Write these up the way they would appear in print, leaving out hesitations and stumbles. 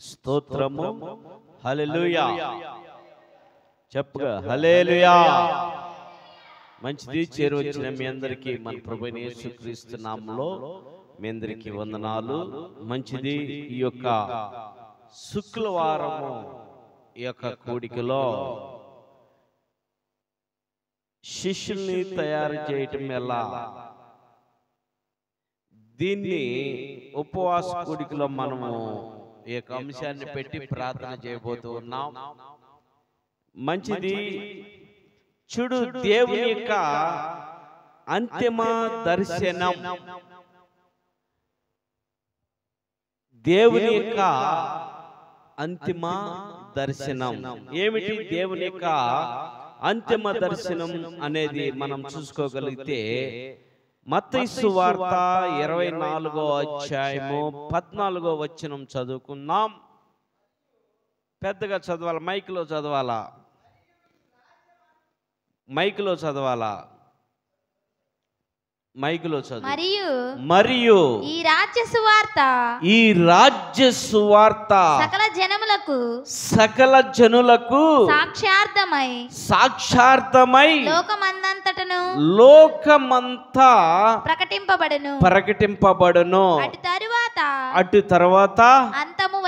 స్తోత్రము. హల్లెలూయా. చెప్పుగా హల్లెలూయా. మంచిది. చేరువచ్చిన మీ అందరికీ మన ప్రభువైన యేసుక్రీస్తు నామములో మీ అందరికీ వందనాలు. మంచిది. ఈ యొక్క శుక్రవారము ఈ యొక్క కూడికలో శిష్యుల్ని తయారు చేయటం ఎలా, దీన్ని ఉపవాస కూడికలో మనము ఈ యొక్క అంశాన్ని పెట్టి ప్రార్థన చేయబోతూ ఉన్నాం. మంచిది. చూడు, దేవుని యొక్క అంతిమ దర్శనం, దేవుని యొక్క అంతిమ దర్శనం ఏమిటి? దేవుని యొక్క అంతిమ దర్శనం అనేది మనం చూసుకోగలిగితే మత్తయి సువార్త 24వ అధ్యాయము 14వ వచనం చదువుకుందాం. పెద్దగా చదవాలి, మైక్లో చదవాలా, మైక్లో చదవాలా, మైక్లో చదువు. మరియు ఈ రాజ్య సువార్త సకల జనులకు సాక్షార్థమై లోకమంతా ప్రకటింపబడును. అటు తర్వాత అంతము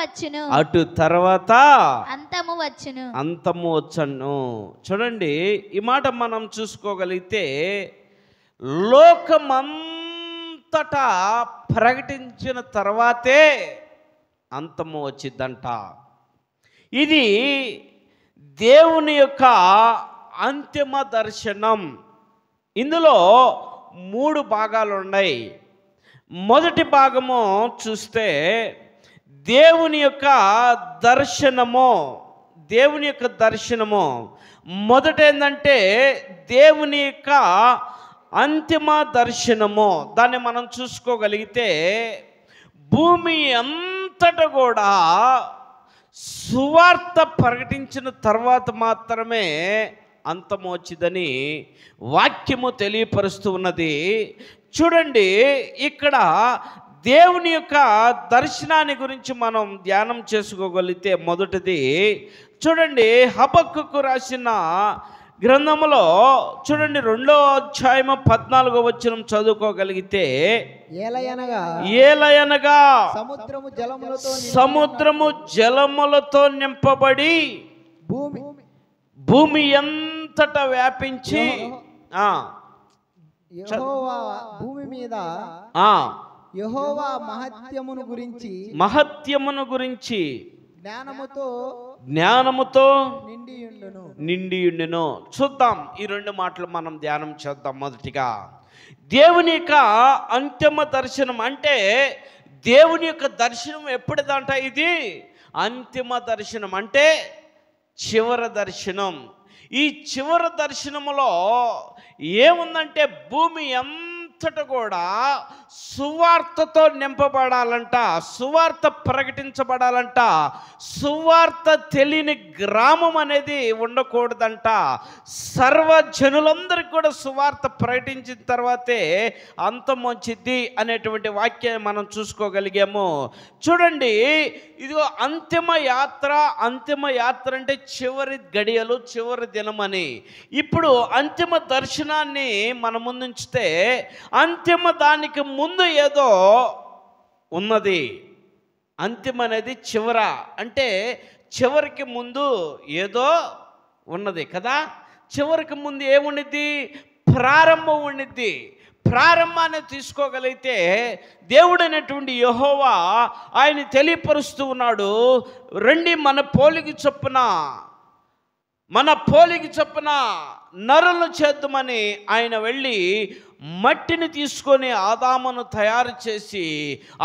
వచ్చును. చూడండి, ఈ మాట మనం చూసుకోగలిగితే లోకమంతటా ప్రకటించిన తర్వాతే అంతము వచ్చిద్దంట. ఇది దేవుని యొక్క అంతిమ దర్శనం. ఇందులో 3 భాగాలు ఉన్నాయి. మొదటి భాగము చూస్తే దేవుని యొక్క దర్శనము మొదట ఏంటంటే దేవుని యొక్క అంతిమ దర్శనము. దాన్ని మనం చూసుకోగలిగితే భూమి అంతటా కూడా సువార్త ప్రకటించిన తర్వాత మాత్రమే అంతము వచ్చిందని వాక్యము తెలియపరుస్తూ ఉన్నది. చూడండి, ఇక్కడ దేవుని యొక్క దర్శనాన్ని గురించి మనం ధ్యానం చేసుకోగలిగితే మొదటిది చూడండి, హబక్కూకు రాసిన గ్రంథములో చూడండి 2వ అధ్యాయము 14వ వచనం చదువుకోగలిగితే, ఏలయనగా సముద్రము జలములతో నింపబడి భూమి ఎంతటా వ్యాపించి భూమి మీద యెహోవా మహత్యమును గురించి జ్ఞానముతో నిండియుండును. చూద్దాం, ఈ 2 మాటలు మనం ధ్యానం చేద్దాం. మొదటిగా దేవుని యొక్క అంతిమ దర్శనం అంటే దేవుని యొక్క దర్శనం ఎప్పుడుదంట? ఇది అంతిమ దర్శనం అంటే చివరి దర్శనం. ఈ చివరి దర్శనములో ఏముందంటే భూమి అంతటా కూడా సువార్తతో నింపబడాలంట, సువార్త ప్రకటించబడాలంట. సువార్త తెలియని గ్రామం అనేది ఉండకూడదంట. సర్వజనులందరికీ కూడా సువార్త ప్రకటించిన తర్వాతే అంతం వచ్చింది అనేటువంటి వాక్యాన్ని మనం చూసుకోగలిగాము. చూడండి, ఇదిగో అంతిమ యాత్ర అంటే చివరి గడియలు, చివరి దినమని. ఇప్పుడు అంతిమ దర్శనాన్ని మన ముందుంచితే అంతిమ దానికి ముందు ఏదో ఉన్నది. అంతిమ అనేది చివర అంటే చివరికి ముందు ఏదో ఉన్నది కదా. చివరికి ముందు ఏముండిద్ది? ప్రారంభం ఉండిద్ది. ప్రారంభాన్ని తీసుకోగలిగితే దేవుడైనటువంటి యెహోవా ఆయన తెలియపరుస్తూ ఉన్నాడు, రండి మన పోలిక చొప్పున నరులను చేద్దామని ఆయన వెళ్ళి మట్టిని తీసుకొని ఆదామును తయారు చేసి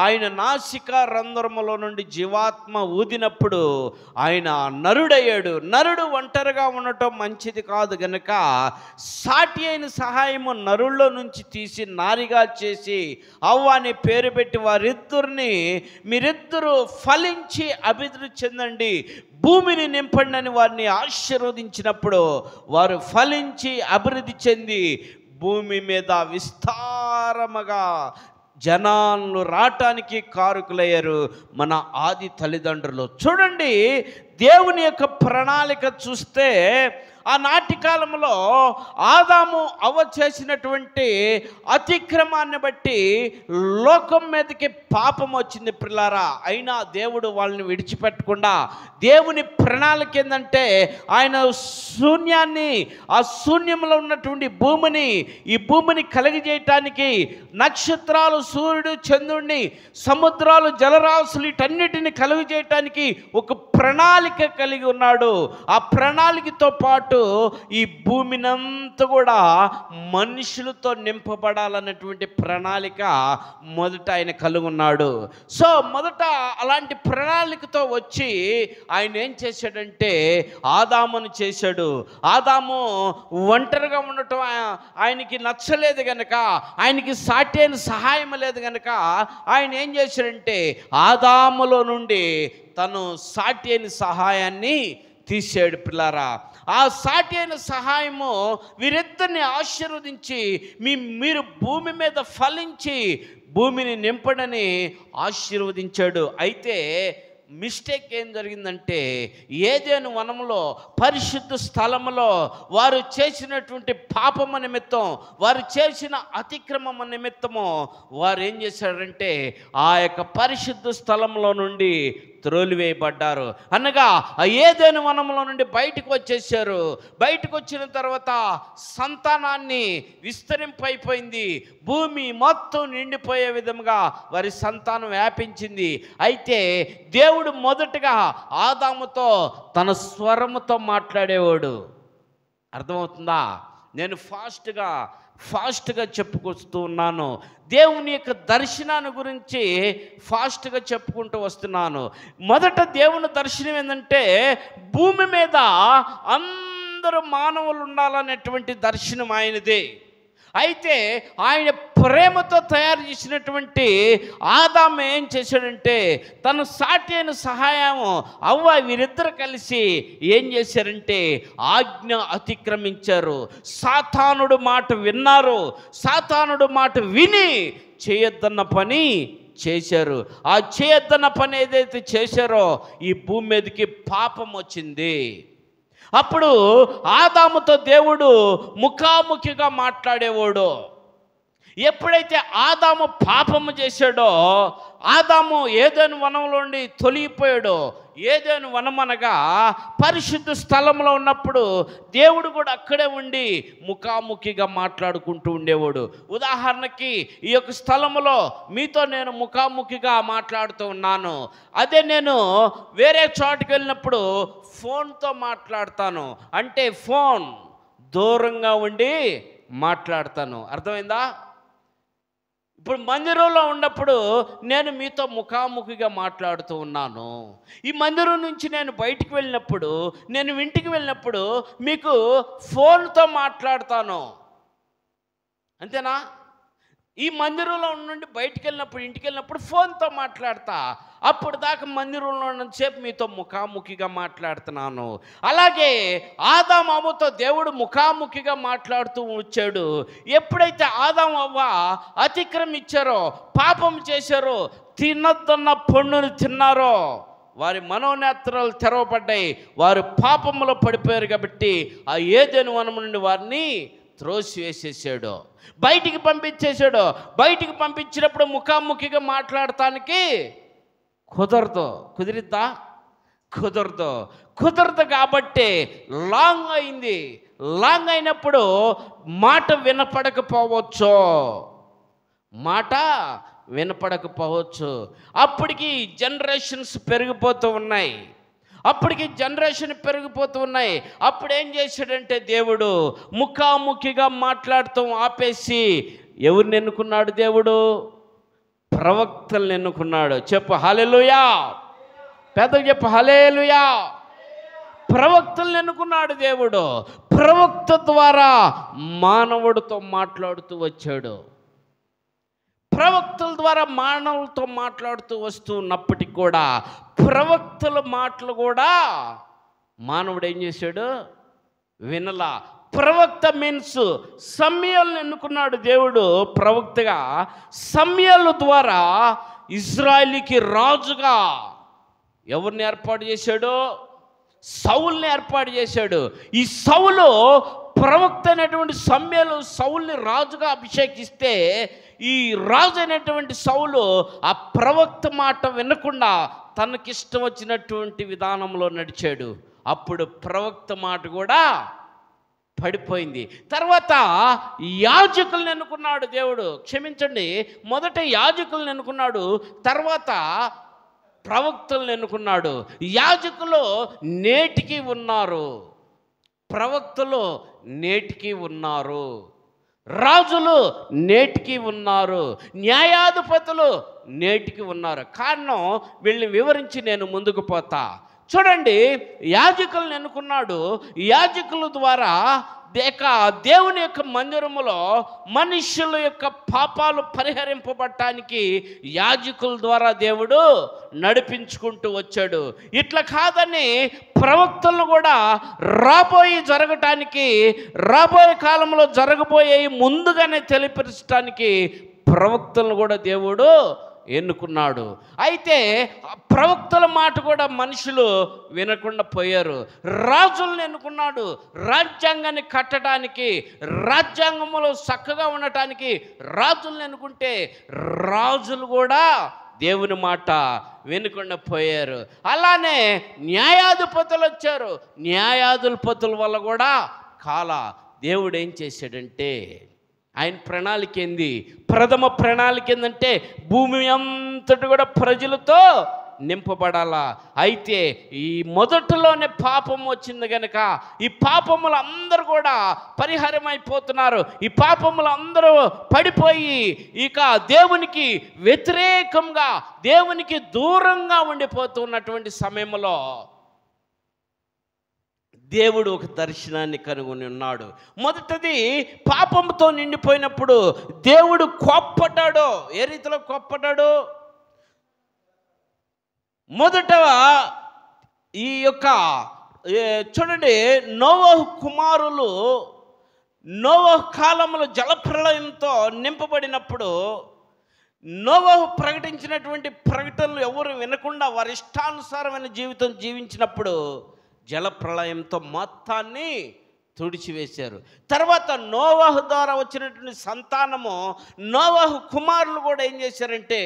ఆయన నాసిక రంధ్రములో నుండి జీవాత్మ ఊదినప్పుడు ఆయన నరుడయ్యాడు. నరుడు ఒంటరిగా ఉండటం మంచిది కాదు గనుక సాటి అయిన సహాయము నరుల్లో నుంచి తీసి నారిగా చేసి అవ్వ అని పేరు పెట్టి మీరిద్దరూ ఫలించి అభివృద్ధి చెందండి, భూమిని నింపండి అని వారిని ఆశీర్వదించినప్పుడు వారు ఫలించి అభివృద్ధి చెంది భూమి మీద విస్తారముగా జనాలు రావటానికి కారకులయ్యారు మన ఆది తల్లిదండ్రులు. చూడండి, దేవుని యొక్క ప్రణాళిక చూస్తే ఆనాటి కాలంలో ఆదాము అవ్వ చేసినటువంటి అతిక్రమాన్ని బట్టి లోకం మీదకి పాపం వచ్చింది పిల్లారా. అయినా దేవుడు వాళ్ళని విడిచిపెట్టకుండా దేవుని ప్రణాళిక ఏంటంటే ఆయన శూన్యాన్ని, ఆ శూన్యంలో ఉన్నటువంటి ఈ భూమిని కలిగజేయటానికి నక్షత్రాలు, సూర్యుడు, చంద్రుడిని, సముద్రాలు, జలరాశులు వీటన్నిటిని కలుగజేయటానికి ఒక ప్రణాళిక కలిగి ఉన్నాడు. ఆ ప్రణాళికతో పాటు ఈ భూమినంతా కూడా మనుషులతో నింపబడాలన్నటువంటి ప్రణాళిక మొదట ఆయన కలిగి ఉన్నాడు. సో మొదట అలాంటి ప్రణాళికతో వచ్చి ఆయన ఏం చేశాడంటే ఆదామును చేశాడు. ఆదాము ఒంటరిగా ఉండటం ఆయనకి నచ్చలేదు గనక, ఆయనకి సాటి అయిన సహాయం లేదు గనక ఆయన ఏం చేశాడంటే ఆదాములో నుండి తను సాటి అయిన సహాయాన్ని తీసాడు పిల్లారా. ఆ సాటి అయిన సహాయము వీరిద్దరిని ఆశీర్వదించి మీరు భూమి మీద ఫలించి భూమిని నింపడని ఆశీర్వదించాడు. అయితే మిస్టేక్ ఏం జరిగిందంటే ఏదెను వనంలో పరిశుద్ధ స్థలములో వారు చేసినటువంటి పాపము నిమిత్తం, వారు చేసిన అతిక్రమము నిమిత్తము వారు ఏం చేశారంటే ఆ యొక్క పరిశుద్ధ స్థలంలో నుండి త్రోలివేయబడ్డారు. అనగా ఆ ఏదెను వనంలో నుండి బయటకు వచ్చేసారు. బయటకు వచ్చిన తర్వాత సంతానాన్ని విస్తరింపైపోయింది. భూమి మొత్తం నిండిపోయే విధంగా వారి సంతానం వ్యాపించింది. అయితే దేవుడు మొదటగా ఆదాముతో తన స్వరముతో మాట్లాడేవాడు. అర్థమవుతుందా? నేను ఫాస్ట్గా చెప్పుకొస్తూ ఉన్నాను. దేవుని యొక్క దర్శనాన్ని గురించి ఫాస్ట్గా చెప్పుకుంటూ వస్తున్నాను. మొదట దేవుని దర్శనం ఏంటంటే భూమి మీద అందరూ మానవులు ఉండాలనేటువంటి దర్శనం ఆయనదే. అయితే ఆయన ప్రేమతో తయారు చేసినటువంటి ఆదాము ఏం చేశాడంటే తను సాటి అయిన సహాయము అవ్వ వీరిద్దరు కలిసి ఏం చేశారంటే ఆజ్ఞ అతిక్రమించారు. సాతానుడు మాట విన్నారు. సాతానుడు మాట విని చేయొద్దన్న పని చేశారు. ఆ చేయొద్దన్న పని ఏదైతే చేశారో ఈ భూమి మీదకి పాపం వచ్చింది. అప్పుడు ఆదాముతో దేవుడు ముఖాముఖిగా మాట్లాడేవాడు. ఎప్పుడైతే ఆదాము పాపము చేశాడో, ఆదాము ఏదైనా వనంలో ఉండి తొలగిపోయాడో, ఏదైనా వనం అనగా పరిశుద్ధ స్థలంలో ఉన్నప్పుడు దేవుడు కూడా అక్కడే ఉండి ముఖాముఖిగా మాట్లాడుకుంటూ ఉండేవాడు. ఉదాహరణకి ఈ యొక్క స్థలంలో మీతో నేను ముఖాముఖిగా మాట్లాడుతూ ఉన్నాను. అదే నేను వేరే చోటుకి వెళ్ళినప్పుడు ఫోన్తో మాట్లాడతాను. అంటే ఫోన్ దూరంగా ఉండి మాట్లాడతాను. అర్థమైందా? ఇప్పుడు మందిరంలో ఉన్నప్పుడు నేను మీతో ముఖాముఖిగా మాట్లాడుతూ ఉన్నాను. ఈ మందిరం నుంచి నేను బయటికి వెళ్ళినప్పుడు, నేను ఇంటికి వెళ్ళినప్పుడు మీకు ఫోన్తో మాట్లాడతాను. అంతేనా? ఈ మందిరంలో నుండి బయటికి వెళ్ళినప్పుడు, ఇంటికి వెళ్ళినప్పుడు ఫోన్తో మాట్లాడతా. అప్పుడు దాకా మందిరంలో ఉన్నంతసేపు మీతో ముఖాముఖిగా మాట్లాడుతున్నాను. అలాగే ఆదాము అవ్వతో దేవుడు ముఖాముఖిగా మాట్లాడుతూ వచ్చాడు. ఎప్పుడైతే ఆదాము అవ్వ అతిక్రమించారో, పాపం చేశారో, తినొద్దన్న పండును తిన్నారో వారి మనోనేత్రాలు తెరవబడ్డాయి. వారు పాపంలో పడిపోయారు. కాబట్టి ఆ ఏదెను వనం నుండి వారిని త్రోసివేసేసాడు, బయటికి పంపించేశాడు. బయటికి పంపించినప్పుడు ముఖాముఖిగా మాట్లాడటానికి కుదిరిద్దా? కుదరదు. కాబట్టి లాంగ్ అయింది. లాంగ్ అయినప్పుడు మాట వినపడకపోవచ్చు. అప్పటికి జనరేషన్స్ పెరిగిపోతూ ఉన్నాయి. అప్పుడు ఏం చేశాడంటే దేవుడు ముఖాముఖిగా మాట్లాడటం ఆపేసి ఎవరిని ఎన్నుకున్నాడు? దేవుడు ప్రవక్తలను ఎన్నుకున్నాడు. చెప్పు హల్లెలూయా. పెద్దగా చెప్పు హల్లెలూయా. ప్రవక్తలను ఎన్నుకున్నాడు దేవుడు. ప్రవక్త ద్వారా మానవుడితో మాట్లాడుతూ వచ్చాడు. ప్రవక్తల ద్వారా మానవులతో మాట్లాడుతూ వస్తూ ఉన్నప్పటికీ కూడా ప్రవక్తల మాటలు కూడా మానవుడు ఏం చేశాడు? వినలా. ప్రవక్త మీన్స్ సమూయేలును ఎన్నుకున్నాడు దేవుడు ప్రవక్తగా. సమూయేలు ద్వారా ఇజ్రాయేలుకి రాజుగా ఎవరిని ఏర్పాటు చేశాడు? సౌలుని ఏర్పాటు చేశాడు. ఈ సౌలు ప్రవక్త అయినటువంటి సమూయేలు సౌలుని రాజుగా అభిషేకిస్తే ఈ రాజు అయినటువంటి సౌలు ఆ ప్రవక్త మాట వినకుండా తనకిష్టం వచ్చినటువంటి విధానంలో నడిచాడు. అప్పుడు ప్రవక్త మాట కూడా పడిపోయింది. తర్వాత యాజకులను ఎన్నుకున్నాడు దేవుడు. క్షమించండి, మొదట యాజకులను ఎన్నుకున్నాడు, తర్వాత ప్రవక్తలను ఎన్నుకున్నాడు. యాజకులు నేటికి ఉన్నారు, ప్రవక్తలు నేటికి ఉన్నారు, రాజులు నేటికి ఉన్నారు, న్యాయాధిపతులు నేటికి ఉన్నారు. కారణం వీళ్ళని వివరించి నేను ముందుకు పోతా. చూడండి, యాజకులను ఎన్నుకున్నాడు. యాజకుల ద్వారా దేవుని యొక్క మందిరములో మనుష్యుల యొక్క పాపాలు పరిహరింపబడటానికి యాజకుల ద్వారా దేవుడు నడిపించుకుంటూ వచ్చాడు. ఇట్లా కాదని ప్రవక్తలను కూడా రాబోయే కాలంలో జరగబోయే ముందుగానే తెలియపరచడానికి ప్రవక్తలను కూడా దేవుడు ఎన్నుకున్నాడు. అయితే ప్రవక్తల మాట కూడా మనుషులు వినకుండా పోయారు. రాజులను ఎన్నుకున్నాడు, రాజ్యాంగాన్ని కట్టడానికి, రాజ్యాంగంలో చక్కగా ఉండటానికి రాజులను ఎన్నుకుంటే రాజులు కూడా దేవుని మాట వినకుండా పోయారు. అలానే న్యాయాధిపతులు వచ్చారు. న్యాయాధిపతుల వల్ల కూడా దేవుడు ఏం చేశాడంటే, ఆయన ప్రణాళిక ఏంది? ప్రథమ ప్రణాళిక ఏంటంటే భూమి అంతటి కూడా ప్రజలతో నింపబడాలా. అయితే ఈ మొదటిలోనే పాపం వచ్చింది కనుక ఈ పాపములు అందరూ కూడా పరిహారం అయిపోతున్నారు. ఈ పాపములు అందరూ పడిపోయి ఇక దేవునికి వ్యతిరేకంగా, దేవునికి దూరంగా ఉండిపోతున్నటువంటి సమయంలో దేవుడు ఒక దర్శనాన్ని కనుగొని ఉన్నాడు. మొదటిది, పాపంతో నిండిపోయినప్పుడు దేవుడు కోప్పడ్డాడు. ఏ రీతిలో కోప్పడ్డాడు? మొదట ఈ యొక్క చూడండి, నోవహు కుమారులు నోవహు కాలంలో జలప్రళయంతో నింపబడినప్పుడు నోవహు ప్రకటించినటువంటి ప్రకటనలు ఎవరు వినకుండా వారి ఇష్టానుసారమైన జీవితం జీవించినప్పుడు జలప్రళయంతో మొత్తాన్ని తుడిచివేశారు. తర్వాత నోవహు ద్వారా వచ్చినటువంటి సంతానము, నోవహు కుమారులు కూడా ఏం చేశారంటే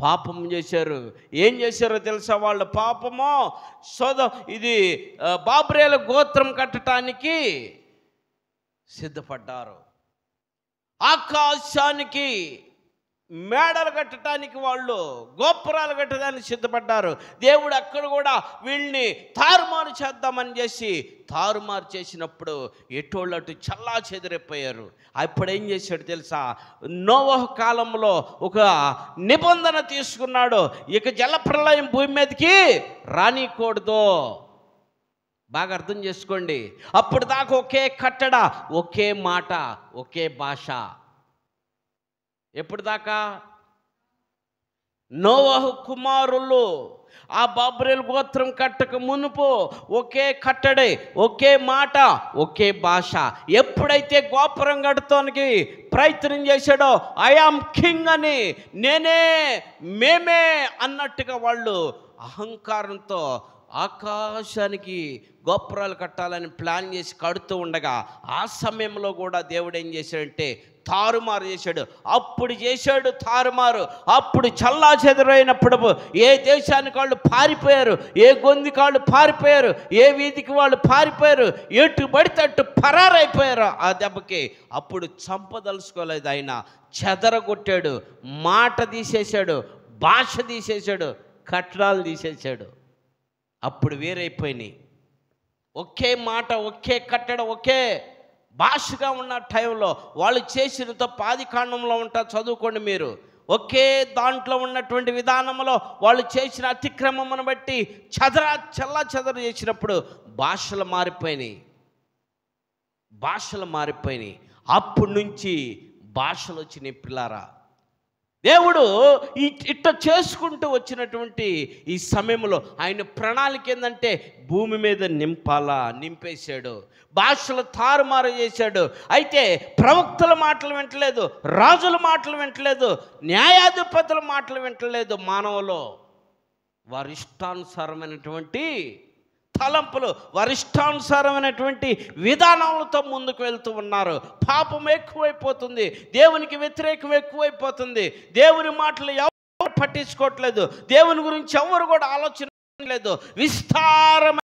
పాపం చేశారు. ఏం చేశారో తెలుసా? వాళ్ళ పాపము ఇది బాబ్రేల గోత్రం కట్టడానికి సిద్ధపడ్డారు. ఆకాశానికి మేడలు కట్టడానికి, వాళ్ళు గోపురాలు కట్టడానికి సిద్ధపడ్డారు. దేవుడు అక్కడ కూడా వీళ్ళని తారుమారు చేద్దామని తారుమారు చేసినప్పుడు ఎటోళ్ళు అటు చల్లా చెదిరిపోయారు. అప్పుడు ఏం చేశాడు తెలుసా? నోవహు కాలంలో ఒక నిబంధన తీసుకున్నాడు, ఇక జలప్రళయం భూమి మీదకి రానికూడదు. బాగా అర్థం చేసుకోండి. అప్పుడు దాకా ఒకే కట్టడ, ఒకే మాట, ఒకే భాష. ఎప్పుడు దాకా? నోవహు కుమారులు ఆ బాబ్రేలు గోత్రం కట్టక మునుపు ఒకే కట్టడే, ఒకే మాట, ఒకే భాష. ఎప్పుడైతే గోపురం కట్టడానికి ప్రయత్నం చేశాడో, ఐఆమ్ కింగ్ అని, మేమే అన్నట్టుగా వాళ్ళు అహంకారంతో ఆకాశానికి గోపురాలు కట్టాలని ప్లాన్ చేసి కడుతూ ఉండగా ఆ సమయంలో కూడా దేవుడు ఏం చేశాడంటే తారుమారు చేశాడు. అప్పుడు చేశాడు తారుమారు. అప్పుడు చల్లా చెదరైనప్పుడు ఏ దేశానికి వాళ్ళు పారిపోయారు, ఏ గొంతుకి వాళ్ళు పారిపోయారు, ఏ వీధికి వాళ్ళు పారిపోయారు, ఎటు పడితే అటు పరారైపోయారు. ఆ దెబ్బకి అప్పుడు చంపదలుచుకోలేదు, ఆయన చెదరగొట్టాడు, మాట తీసేశాడు, భాష తీసేశాడు, కట్టడాలు తీసేశాడు. అప్పుడు వేరైపోయినాయి. ఒకే మాట, ఒకే కట్టడ, ఒకే భాషగా ఉన్న టైంలో వాళ్ళు చేసిన తప్పు ఆదికాండంలో ఉంటా, చదువుకోండి మీరు. ఒకే దాంట్లో ఉన్నటువంటి విధానంలో వాళ్ళు చేసిన అతిక్రమమును బట్టి చల్లా చెదరు చేసినప్పుడు భాషలు మారిపోయినాయి. అప్పటి నుంచి భాషలు వచ్చినాయి. పిల్లారా, దేవుడు ఇట్ట చేసుకుంటూ వచ్చినటువంటి ఈ సమయంలో ఆయన ప్రణాళిక ఏంటంటే భూమి మీద నింపేశాడు, భాషలు తారుమారు చేశాడు. అయితే ప్రవక్తల మాటలు వింటలేదు, రాజుల మాటలు వింటలేదు, న్యాయాధిపతుల మాటలు వింటలేదు. మానవులు వారిష్టానుసారమైనటువంటి తలంపులు, వారిష్టానుసారమైనటువంటి విధానాలతో ముందుకు వెళ్తూ ఉన్నారు. పాపం ఎక్కువైపోతుంది, దేవునికి వ్యతిరేకం ఎక్కువైపోతుంది. దేవుని మాటలు ఎవరు పట్టించుకోవట్లేదు, దేవుని గురించి ఎవరు కూడా ఆలోచన లేదు. విస్తారమైన